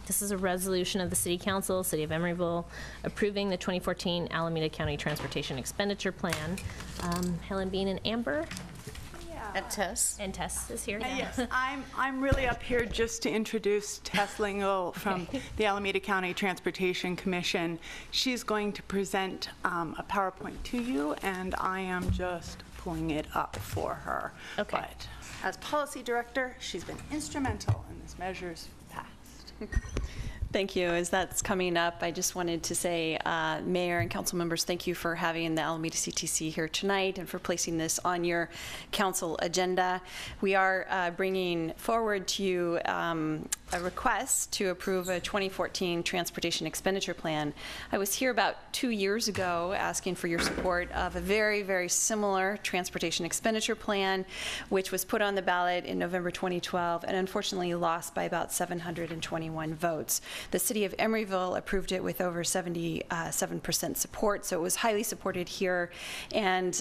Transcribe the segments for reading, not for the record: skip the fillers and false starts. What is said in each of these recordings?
This is a resolution of the City Council, City of Emeryville, approving the 2014 Alameda County Transportation Expenditure Plan. Helen Bean and Amber. And Tess. And Tess is here now. Yes, I'm really up here just to introduce Tess Lingle from the Alameda County Transportation Commission. She's going to present a PowerPoint to you, and I am just pulling it up for her. Okay. But as policy director, she's been instrumental in this measure's passed. Thank you. As that's coming up, I just wanted to say, Mayor and council members, thank you for having the Alameda CTC here tonight and for placing this on your council agenda. We are bringing forward to you a request to approve a 2014 Transportation Expenditure Plan. I was here about 2 years ago asking for your support of a very, very similar Transportation Expenditure Plan, which was put on the ballot in November 2012 and unfortunately lost by about 721 votes. The City of Emeryville approved it with over 77% support, so it was highly supported here, and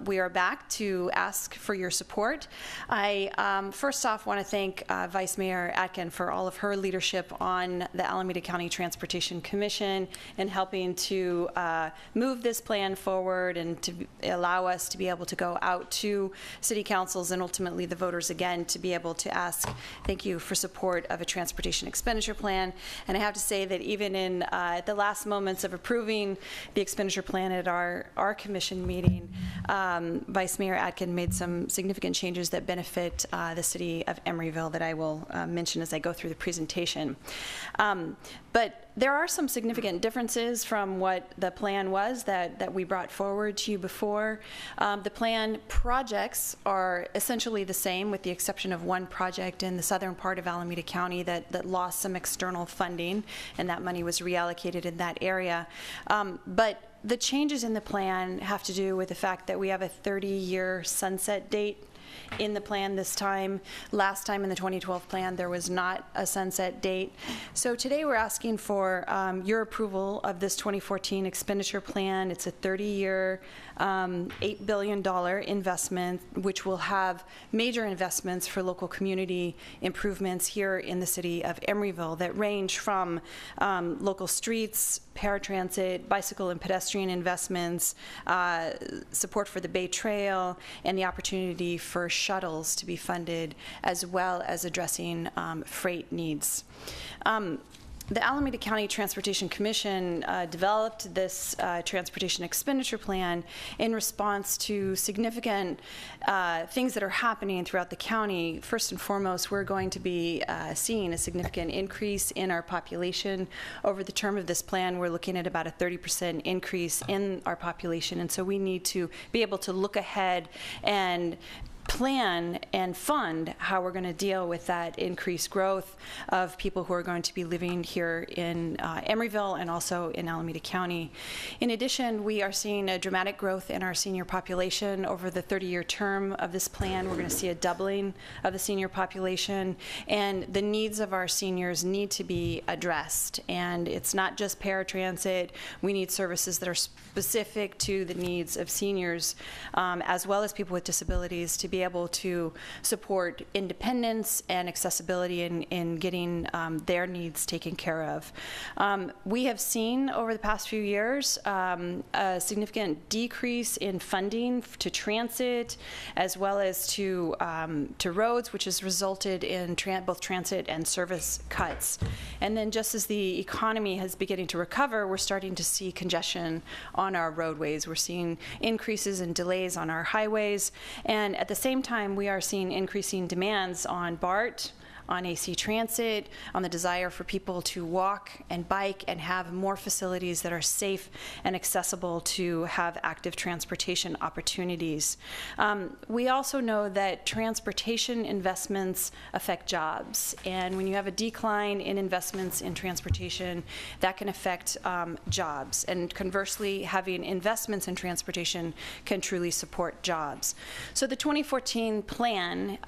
we are back to ask for your support. I first off want to thank Vice Mayor Atkin for all of her leadership on the Alameda County Transportation Commission and helping to move this plan forward and to allow us to be able to go out to city councils and ultimately the voters again to be able to ask, thank you for support of a transportation expenditure plan. And I have to say that even in the last moments of approving the expenditure plan at our commission meeting, Vice Mayor Atkin made some significant changes that benefit the city of Emeryville that I will mention as I go through the presentation. But there are some significant differences from what the plan was that we brought forward to you before. The plan projects are essentially the same with the exception of one project in the southern part of Alameda County that lost some external funding, and that money was reallocated in that area. But the changes in the plan have to do with the fact that we have a 30-year sunset date in the plan this time. Last time in the 2012 plan, there was not a sunset date. So today we're asking for your approval of this 2014 expenditure plan. It's a 30-year, $8 billion investment, which will have major investments for local community improvements here in the city of Emeryville that range from local streets, paratransit, bicycle and pedestrian investments, support for the Bay Trail, and the opportunity for shuttles to be funded, as well as addressing freight needs. The Alameda County Transportation Commission developed this transportation expenditure plan in response to significant things that are happening throughout the county. First and foremost, we're going to be seeing a significant increase in our population. Over the term of this plan, we're looking at about a 30% increase in our population, and so we need to be able to look ahead and plan and fund how we're going to deal with that increased growth of people who are going to be living here in Emeryville and also in Alameda County. In addition, we are seeing a dramatic growth in our senior population over the 30-year term of this plan. We're going to see a doubling of the senior population, and the needs of our seniors need to be addressed. And it's not just paratransit. We need services that are specific to the needs of seniors, as well as people with disabilities, to be able to support independence and accessibility in getting their needs taken care of. We have seen over the past few years a significant decrease in funding to transit as well as to roads, which has resulted in both transit and service cuts. And then just as the economy is beginning to recover, we're starting to see congestion on our roadways. We're seeing increases and delays on our highways, and at the same time, we are seeing increasing demands on BART, on AC Transit, on the desire for people to walk and bike and have more facilities that are safe and accessible to have active transportation opportunities. We also know that transportation investments affect jobs, and when you have a decline in investments in transportation, that can affect jobs, and conversely, having investments in transportation can truly support jobs. So the 2014 plan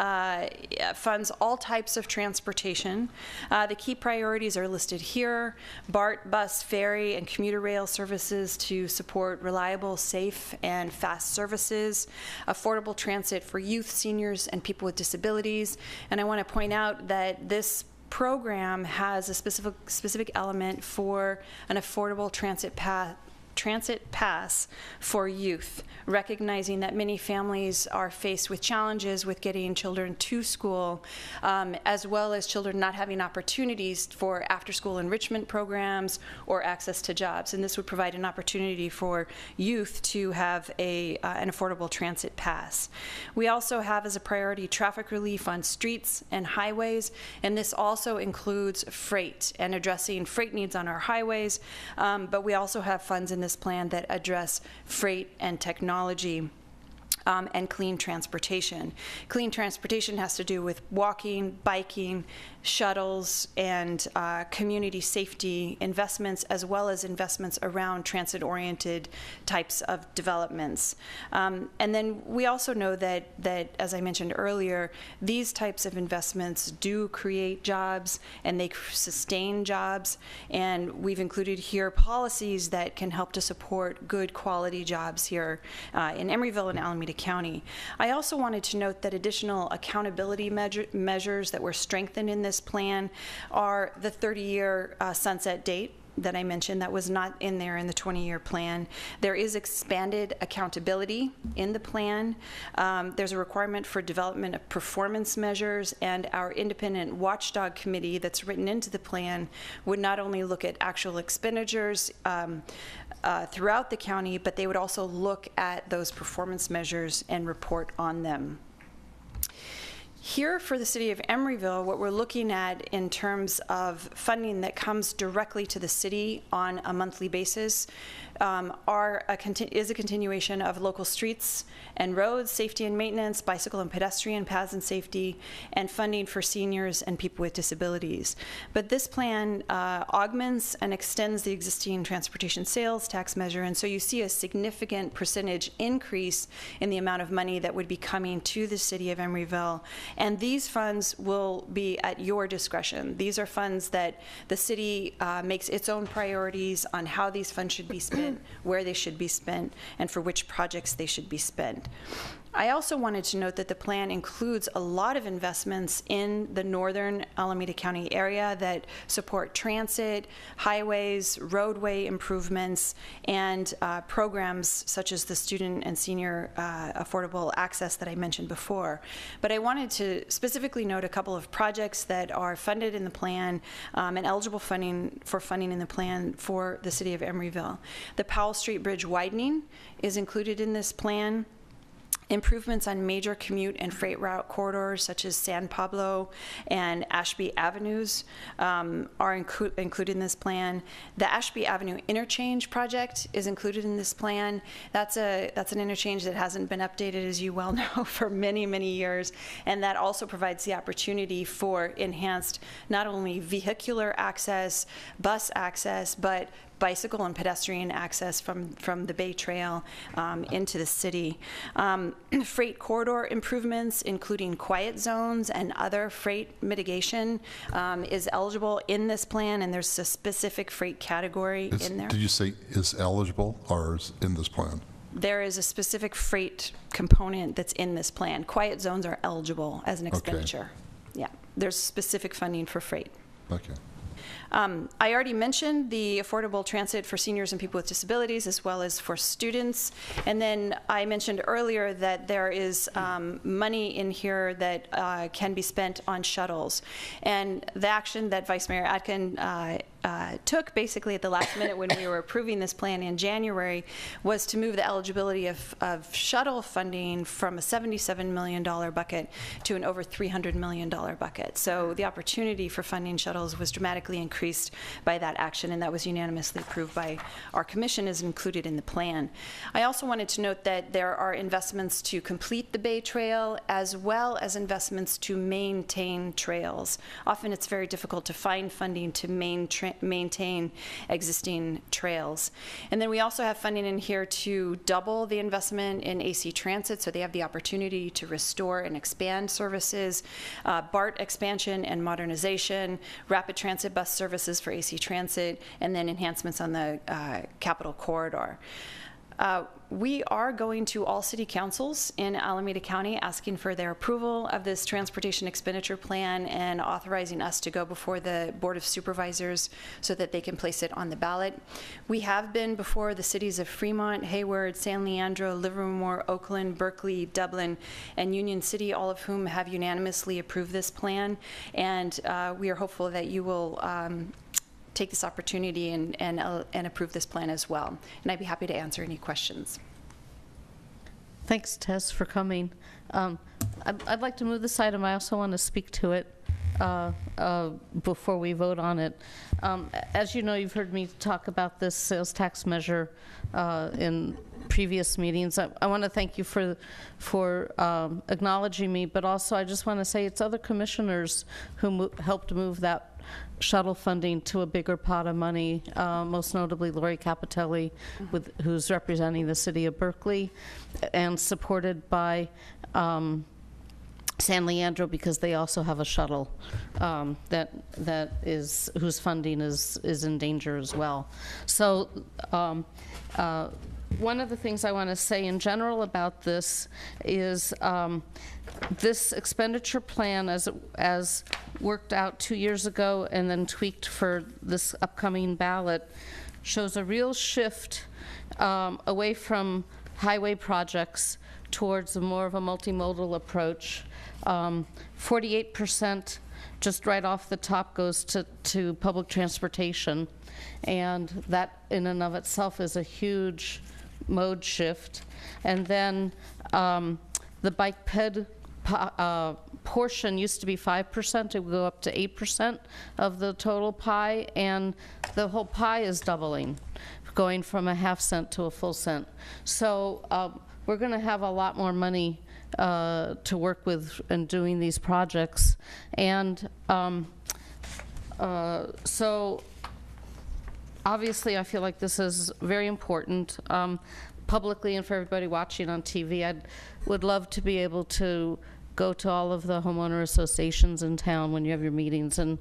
funds all types of transportation. The key priorities are listed here: BART, bus, ferry, and commuter rail services to support reliable, safe, and fast services, affordable transit for youth, seniors, and people with disabilities. And I want to point out that this program has a specific element for an affordable transit pass for youth, recognizing that many families are faced with challenges with getting children to school, as well as children not having opportunities for after-school enrichment programs or access to jobs. And this would provide an opportunity for youth to have an affordable transit pass. We also have as a priority traffic relief on streets and highways, and this also includes freight and addressing freight needs on our highways, but we also have funds in this plan that address freight and technology and clean transportation. Clean transportation has to do with walking, biking, shuttles, and community safety investments, as well as investments around transit-oriented types of developments. And then we also know that, as I mentioned earlier, these types of investments do create jobs and they sustain jobs, and we've included here policies that can help to support good quality jobs here in Emeryville and Alameda County. I also wanted to note that additional accountability measures that were strengthened in this plan are the 30-year sunset date that I mentioned that was not in there in the 20-year plan. There is expanded accountability in the plan. There's a requirement for development of performance measures, and our independent watchdog committee that's written into the plan would not only look at actual expenditures throughout the county, but they would also look at those performance measures and report on them. Here for the city of Emeryville, what we're looking at in terms of funding that comes directly to the city on a monthly basis is a continuation of local streets and roads, safety and maintenance, bicycle and pedestrian paths and safety, and funding for seniors and people with disabilities. But this plan augments and extends the existing transportation sales tax measure, and so you see a significant percentage increase in the amount of money that would be coming to the city of Emeryville. And these funds will be at your discretion. These are funds that the city makes its own priorities on how these funds should be spent, where they should be spent, and for which projects they should be spent. I also wanted to note that the plan includes a lot of investments in the northern Alameda County area that support transit, highways, roadway improvements, and programs such as the student and senior affordable access that I mentioned before. But I wanted to specifically note a couple of projects that are funded in the plan and eligible for funding in the plan for the city of Emeryville. The Powell Street Bridge widening is included in this plan. Improvements on major commute and freight route corridors such as San Pablo and Ashby Avenues are included in this plan. The Ashby Avenue interchange project is included in this plan. That's an interchange that hasn't been updated, as you well know, for many, many years, and that also provides the opportunity for enhanced not only vehicular access, bus access, but bicycle and pedestrian access from the Bay Trail into the city. Freight corridor improvements, including quiet zones and other freight mitigation, is eligible in this plan, and there's a specific freight category in there. Did you say is eligible or is in this plan? There is a specific freight component that's in this plan. Quiet zones are eligible as an expenditure. Okay. Yeah, there's specific funding for freight. Okay. I already mentioned the affordable transit for seniors and people with disabilities, as well as for students. And then I mentioned earlier that there is money in here that can be spent on shuttles. And the action that Vice Mayor Atkin took basically at the last minute when we were approving this plan in January was to move the eligibility of shuttle funding from a $77 million bucket to an over $300 million bucket. So the opportunity for funding shuttles was dramatically increased by that action, and that was unanimously approved by our commission as included in the plan. I also wanted to note that there are investments to complete the Bay Trail as well as investments to maintain trails. Often it's very difficult to find funding to maintain existing trails. And then we also have funding in here to double the investment in AC Transit, so they have the opportunity to restore and expand services, BART expansion and modernization, rapid transit bus services for AC Transit, and then enhancements on the Capitol Corridor. We are going to all city councils in Alameda County asking for their approval of this transportation expenditure plan and authorizing us to go before the Board of Supervisors so that they can place it on the ballot. We have been before the cities of Fremont, Hayward, San Leandro, Livermore, Oakland, Berkeley, Dublin, and Union City, all of whom have unanimously approved this plan. And we are hopeful that you will take this opportunity and approve this plan as well. And I'd be happy to answer any questions. Thanks, Tess, for coming. I'd like to move this item. I also want to speak to it before we vote on it. As you know, you've heard me talk about this sales tax measure in previous meetings. I want to thank you for acknowledging me, but also I just want to say it's other commissioners who helped move that shuttle funding to a bigger pot of money, most notably Lori Capitelli, who's representing the city of Berkeley, and supported by San Leandro, because they also have a shuttle whose funding is in danger as well. So one of the things I want to say in general about this is this expenditure plan, as worked out 2 years ago and then tweaked for this upcoming ballot, shows a real shift away from highway projects towards more of a multimodal approach. 48% just right off the top goes to public transportation, and that in and of itself is a huge mode shift. And then the bike ped portion used to be 5%. It would go up to 8% of the total pie, and the whole pie is doubling, going from a half cent to a full cent. So we're going to have a lot more money to work with in doing these projects. And so obviously I feel like this is very important publicly, and for everybody watching on TV. I would love to be able to go to all of the homeowner associations in town when you have your meetings and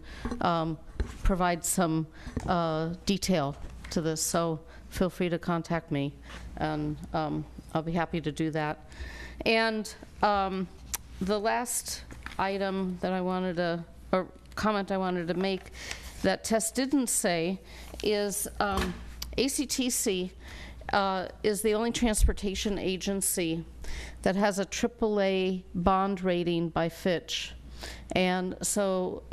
provide some detail to this. So feel free to contact me, and I'll be happy to do that. And the last item that I wanted to, or comment I wanted to make that Tess didn't say is ACTC is the only transportation agency that has a AAA bond rating by Fitch. And so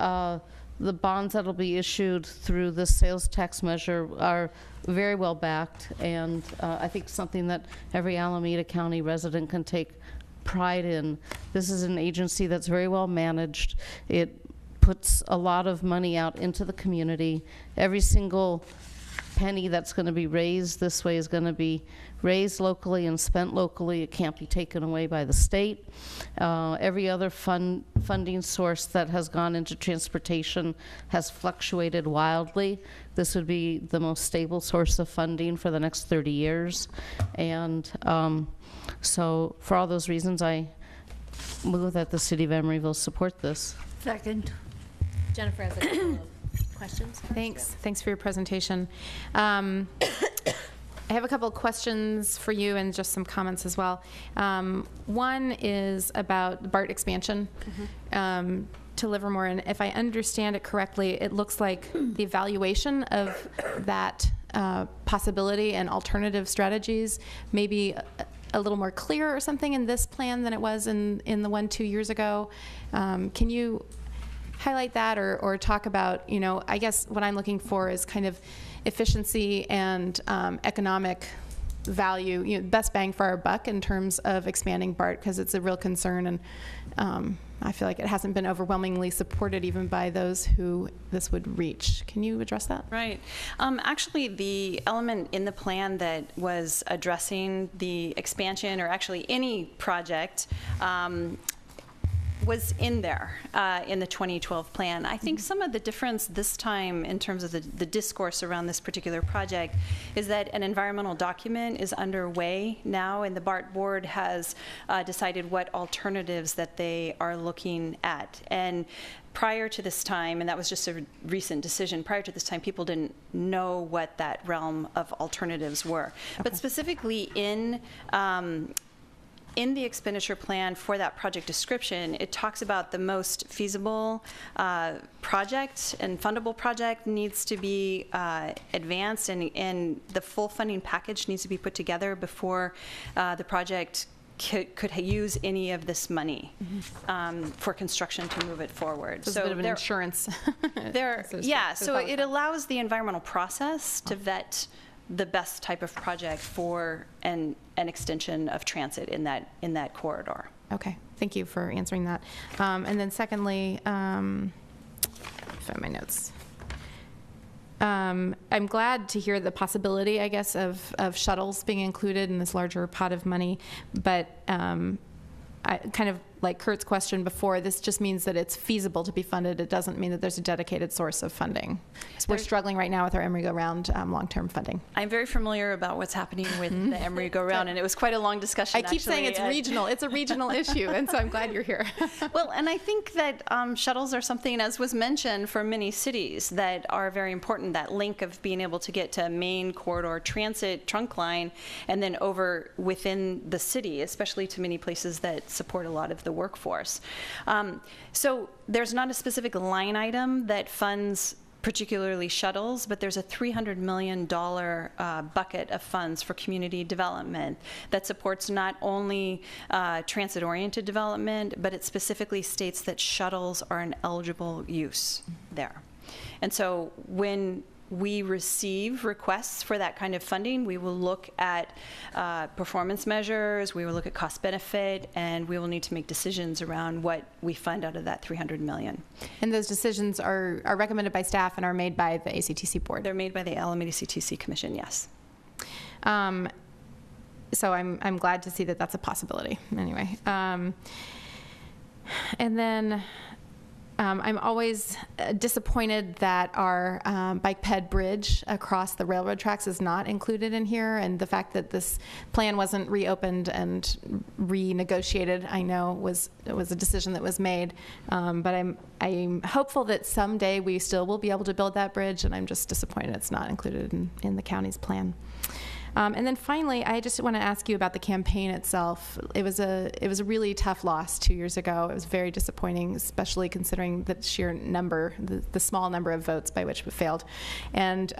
the bonds that will be issued through the sales tax measure are very well backed, and I think something that every Alameda County resident can take pride in. This is an agency that's very well managed. It puts a lot of money out into the community. Every single penny that's going to be raised this way is going to be raised locally and spent locally. It can't be taken away by the state. Every other funding source that has gone into transportation has fluctuated wildly. This would be the most stable source of funding for the next 30 years. And so for all those reasons, I move that the city of Emeryville support this. Second. Jennifer has a couple of questions. Thanks for your presentation. I have a couple of questions for you and just some comments as well. One is about the BART expansion to Livermore, and if I understand it correctly, it looks like the evaluation of that possibility and alternative strategies may be a little more clear or something in this plan than it was in the one 2 years ago. Can you highlight that or talk about, I guess what I'm looking for is kind of efficiency and economic value, best bang for our buck in terms of expanding BART, because it's a real concern, and I feel like it hasn't been overwhelmingly supported even by those who this would reach. Can you address that? Right. Actually, the element in the plan that was addressing the expansion, or actually any project, was in there in the 2012 plan. I think some of the difference this time in terms of the discourse around this particular project is that an environmental document is underway now, and the BART board has decided what alternatives that they are looking at. And prior to this time, and that was just a recent decision, prior to this time, people didn't know what that realm of alternatives were. Okay. But specifically in the expenditure plan for that project description, it talks about the most feasible project and fundable project needs to be advanced, and the full funding package needs to be put together before the project could use any of this money for construction to move it forward. So it's a bit of an insurance. Yeah, so it allows the environmental process to vet the best type of project for an extension of transit in that corridor. Okay, thank you for answering that. And then secondly, find my notes. I'm glad to hear the possibility, I guess, of shuttles being included in this larger pot of money, but I kind of like Kurt's question before, this just means that it's feasible to be funded. It doesn't mean that there's a dedicated source of funding. So we're struggling right now with our Emery-Go-Round long-term funding. I'm very familiar about what's happening with the Emery-Go-Round, and it was quite a long discussion. I keep saying it's regional. It's a regional issue, and so I'm glad you're here. Well, and I think that shuttles are something, as was mentioned, for many cities that are very important, that link of being able to get to main corridor transit trunk line and then over within the city, especially to many places that support a lot of the workforce. So there's not a specific line item that funds particularly shuttles, but there's a $300 million bucket of funds for community development that supports not only transit-oriented development, but it specifically states that shuttles are an eligible use there. And so when we receive requests for that kind of funding, we will look at performance measures, we will look at cost benefit, and we will need to make decisions around what we fund out of that $300 million. And those decisions are recommended by staff and are made by the ACTC board? They're made by the Alameda CTC Commission, yes. So I'm glad to see that that's a possibility, anyway. And then I'm always disappointed that our bike ped bridge across the railroad tracks is not included in here, and the fact that this plan wasn't reopened and renegotiated, I know was a decision that was made, but I'm hopeful that someday we still will be able to build that bridge, and I'm just disappointed it's not included in the county's plan. And then finally, I just want to ask you about the campaign itself. It was a really tough loss 2 years ago. It was very disappointing, especially considering the sheer number, the small number of votes by which it failed. And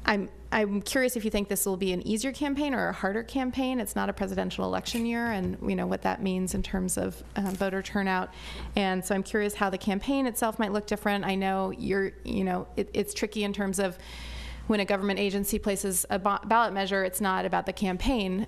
I'm curious if you think this will be an easier campaign or a harder campaign. It's not a presidential election year, and we know what that means in terms of voter turnout. And so I'm curious how the campaign itself might look different. I know it's tricky in terms of when a government agency places a ballot measure, it's not about the campaign.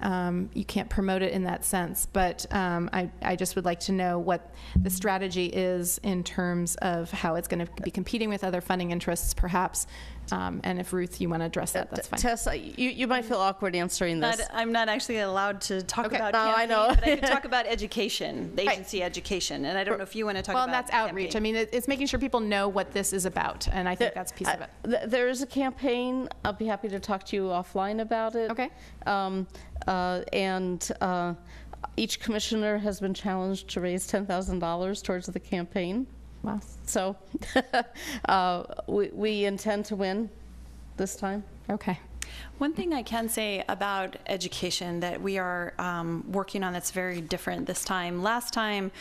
You can't promote it in that sense. But I just would like to know what the strategy is in terms of how it's going to be competing with other funding interests, perhaps. And if, Ruth, you want to address that, that's fine. Tessa, you might feel awkward answering this. I'm not actually allowed to talk about campaign, I know. But I can talk about education, the right. agency education. And I don't know if you want to talk about Well, that's outreach. campaign. I mean, it's making sure people know what this is about, and I think that's a piece of it. There is a campaign. I'll be happy to talk to you offline about it. Okay. Each commissioner has been challenged to raise $10,000 towards the campaign. Wow. So we intend to win this time. Okay. One thing I can say about education that we are working on that's very different this time. Last time,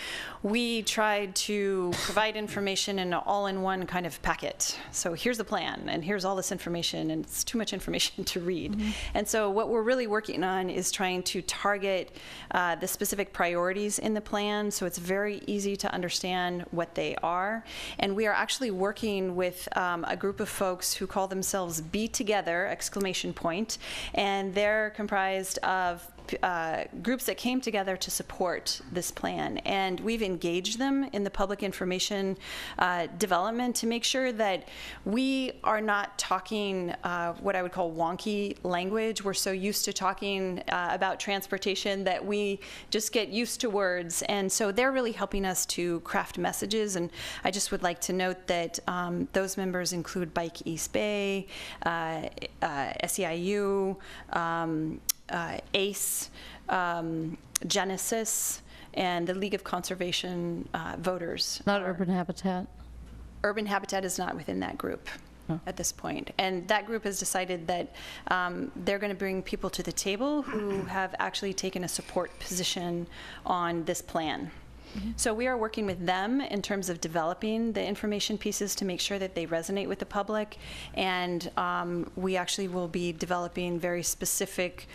we tried to provide information in an all-in-one kind of packet. So here's the plan, and here's all this information, and it's too much information to read. Mm-hmm. And so what we're really working on is trying to target the specific priorities in the plan, so it's very easy to understand what they are. And we are actually working with a group of folks who call themselves Be Together! ! And they're comprised of groups that came together to support this plan, and we've engaged them in the public information development to make sure that we are not talking what I would call wonky language. We're so used to talking about transportation that we just get used to words, and so they're really helping us to craft messages. And I just would like to note that those members include Bike East Bay, SEIU, ACE, Genesis, and the League of Conservation Voters. Not Urban Habitat? Urban Habitat is not within that group at this point. And that group has decided that they're going to bring people to the table who have actually taken a support position on this plan. So we are working with them in terms of developing the information pieces to make sure that they resonate with the public, and we actually will be developing very specific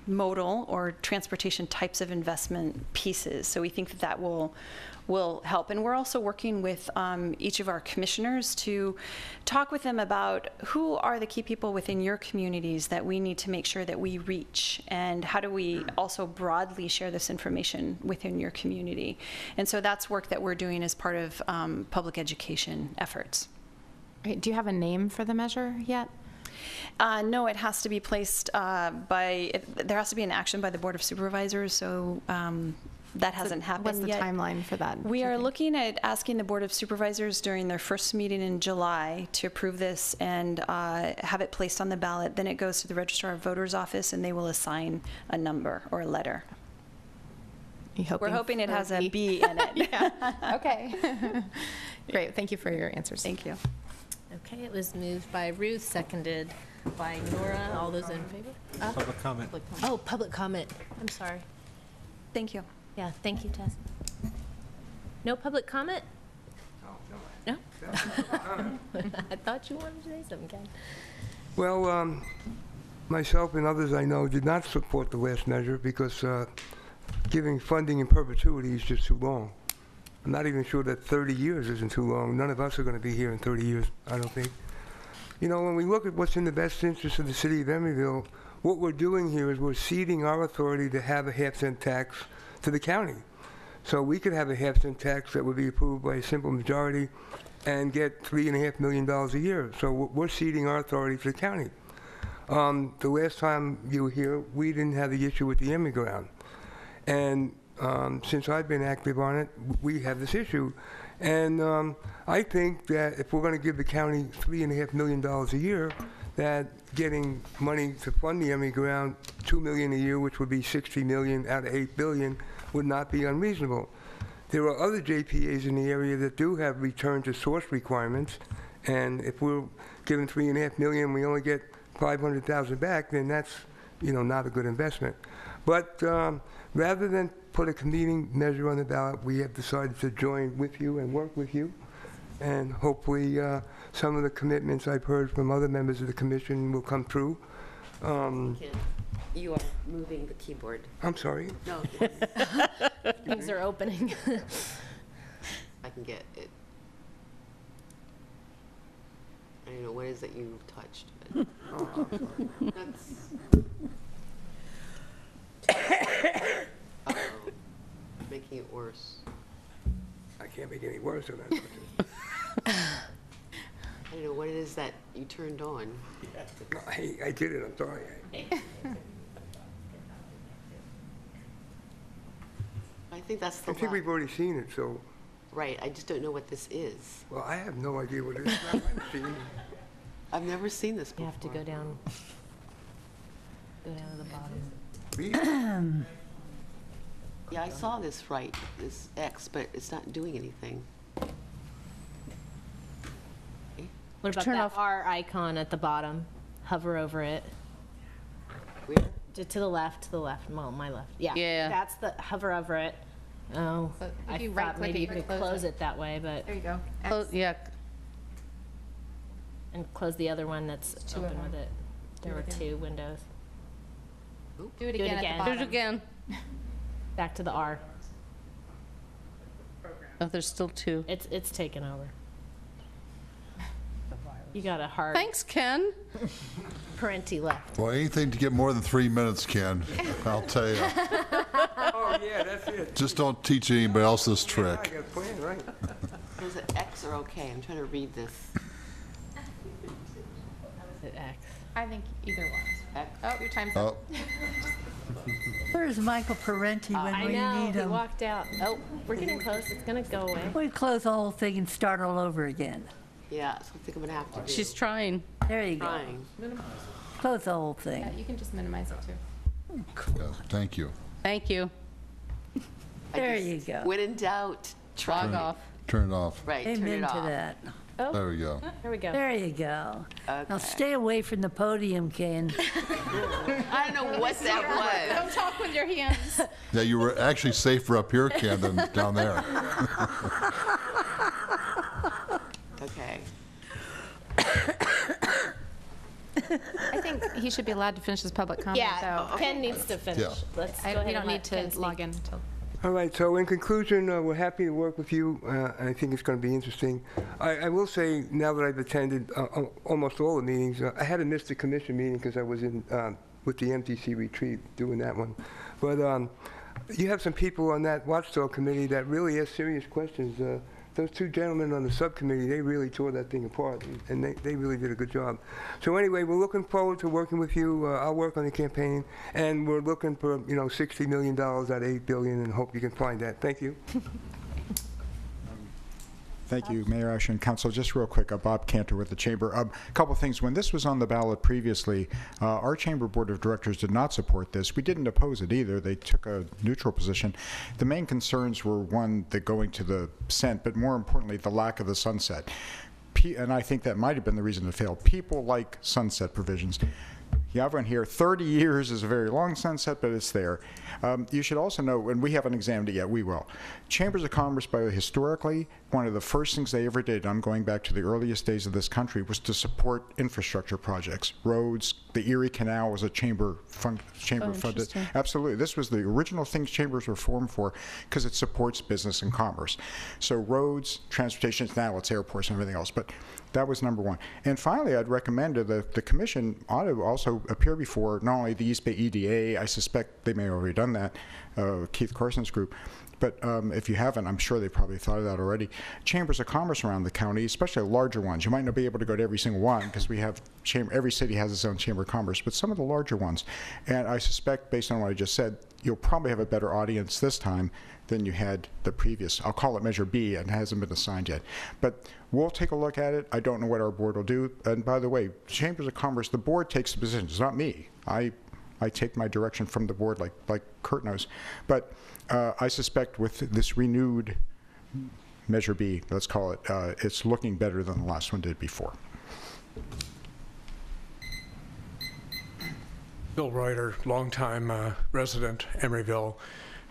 modal or transportation types of investment pieces. So we think that that will help. And we're also working with each of our commissioners to talk with them about who are the key people within your communities that we need to make sure that we reach, and how do we also broadly share this information within your community. And so that's work that we're doing as part of public education efforts. Right, do you have a name for the measure yet? No, it has to be placed there has to be an action by the Board of Supervisors, so that hasn't happened What's the yet. timeline for that? We are looking at asking the Board of Supervisors during their first meeting in July to approve this and have it placed on the ballot. Then it goes to the Registrar of Voters office, and they will assign a number or a letter. We're hoping it has a B in it. Yeah. Okay. Great. Thank you for your answers. Thank you. Okay, it was moved by Ruth, seconded by Nora. All those in favor? Public comment. Oh, public comment. I'm sorry. Thank you. Yeah, thank you, Tess. No public comment? No? I thought you wanted to say something, Ken. Well, myself and others I know did not support the last measure because giving funding in perpetuity is just too long. I'm not even sure that 30 years isn't too long. None of us are going to be here in 30 years, I don't think. You know, when we look at what's in the best interest of the city of Emeryville, what we're doing here is we're ceding our authority to have a half-cent tax to the county. So we could have a half-cent tax that would be approved by a simple majority and get $3.5 million a year. So we're ceding our authority to the county. The last time you were here, we didn't have the issue with the Emeryville. And since I've been active on it, we have this issue. And I think that if we're going to give the county $3.5 million a year, that getting money to fund the Emeryville, $2 million a year, which would be $60 million out of $8 billion, would not be unreasonable. There are other JPAs in the area that do have return to source requirements, and if we're given $3.5 million, we only get $500,000 back, then that's, you know, not a good investment. But rather than put a competing measure on the ballot, we have decided to join with you and work with you, and hopefully some of the commitments I've heard from other members of the commission will come true. You are moving the keyboard. I'm sorry. No, Things are opening. I can get it. I don't know what is that you touched. But that's. Uh-oh. Making it worse. I can't make it any worse than that. I don't know what it is that you turned on. No, I did it, I'm sorry. I think that's the I think we've already seen it, so, Right, I just don't know what this is. well, I have no idea what it is. I've seen it. I've never seen this You before. have to go down to the bottom. Yeah, I saw this this X, but it's not doing anything. What about Turn that off- R icon at the bottom? Hover over it. Where? To the left, well, my left. Yeah. Yeah. That's the, hover over it. Oh, So if I you thought right-click maybe it, you you could can close close it that way, but, There you go. Oh, yeah, and close the other one that's two of open them. with it. There Do were it again. two windows. Do it Do it again again. at the do it bottom. again. Back to the R. Oh, there's still two. It's taken over. You got a hard. Thanks, Ken. Parenti left. Well, anything to get more than 3 minutes, Ken, I'll tell you. Oh, yeah, that's it. Just don't teach anybody else this I trick. got a plan, right? Is it X or okay? I'm trying to read this. I think either one. X. Oh, your time's up. Oh, Where's Michael Parenti when I we know, need he him? walked out. Oh, we're getting close, it's gonna go away. We close the whole thing and start all over again. Yeah, so I think I'm gonna have to do. She's trying. There you go. trying. Close the whole Yeah, thing. you can just minimize it too. yeah, thank you. Thank you. I There just- you go. When in doubt, try. Log off. Turn it off. Right, turn Amen it to off. that. There we go. There we go. There you go. Now Okay. stay away from the podium, Ken. I don't know what that was. Don't talk with your hands. Yeah, you were actually safer up here, Ken, than down there. Okay. I think he should be allowed to finish his public comment, Yeah, though. Ken needs to finish. Yeah. Let's go I- ahead We and don't let need Ken to speak. log in until. All right, so in conclusion, we're happy to work with you. I think it's going to be interesting. I will say, now that I've attended almost all the meetings, I had to miss the commission meeting because I was in with the MTC retreat doing that one. But you have some people on that watchdog committee that really ask serious questions. Those two gentlemen on the subcommittee, they really tore that thing apart, and they really did a good job. So anyway, we're looking forward to working with you. I'll work on the campaign, and we're looking for, $60 million out of $8 billion, and hope you can find that. Thank you. Thank you, Mayor Asher and Council. Just real quick, Bob Cantor with the Chamber. A couple things. When this was on the ballot previously, our Chamber Board of Directors did not support this. We didn't oppose it either. They took a neutral position. The main concerns were, one, the going to the cent, but more importantly, the lack of the sunset. And I think that might have been the reason it failed. People like sunset provisions. Yeah, everyone here, 30 years is a very long sunset, but it's there. You should also know, and we haven't examined it yet, we will. Chambers of Commerce, historically, one of the first things they ever did, I'm going back to the earliest days of this country, was to support infrastructure projects. Roads, the Erie Canal was a chamber funded. interesting. Absolutely. This was the original things chambers were formed for, because it supports business and commerce. So roads, transportation, now it's airports and everything else. But that was number one. And finally, I'd recommend the commission ought to also appear before not only the East Bay EDA, I suspect they may have already done that, Keith Carson's group, but if you haven't, I'm sure they probably thought of that already. Chambers of commerce around the county, especially larger ones. You might not be able to go to every single one because we have every city has its own chamber of commerce, but some of the larger ones. And I suspect, based on what I just said, you'll probably have a better audience this time than you had the previous. I'll call it Measure B, and it hasn't been assigned yet. But we'll take a look at it. I don't know what our board will do. And by the way, Chambers of Commerce, the board takes the positions. It's not me. I take my direction from the board like Kurt knows. But I suspect with this renewed Measure B, let's call it, it's looking better than the last one did before. Bill Reuter, longtime resident, Emeryville.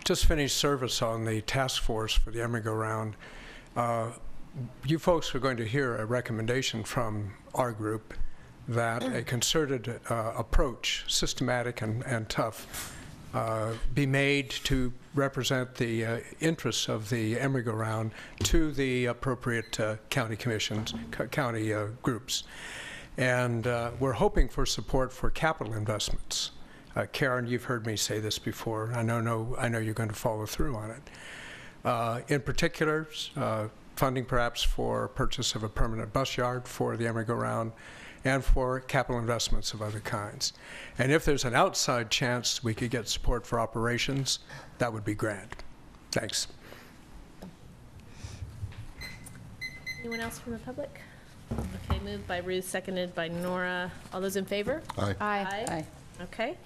Just finished service on the task force for the Emery-Go-Round. You folks are going to hear a recommendation from our group that a concerted approach, systematic and tough, be made to represent the interests of the Emery-Go-Round to the appropriate county commissions, county groups. And we're hoping for support for capital investments. Karen, you've heard me say this before. I know you're going to follow through on it. In particular, funding perhaps for purchase of a permanent bus yard for the Emery-Go-Round and for capital investments of other kinds. And if there's an outside chance we could get support for operations, that would be grand. Thanks. Anyone else from the public? Okay, moved by Ruth, seconded by Nora. All those in favor? Aye. Aye. Aye. Okay.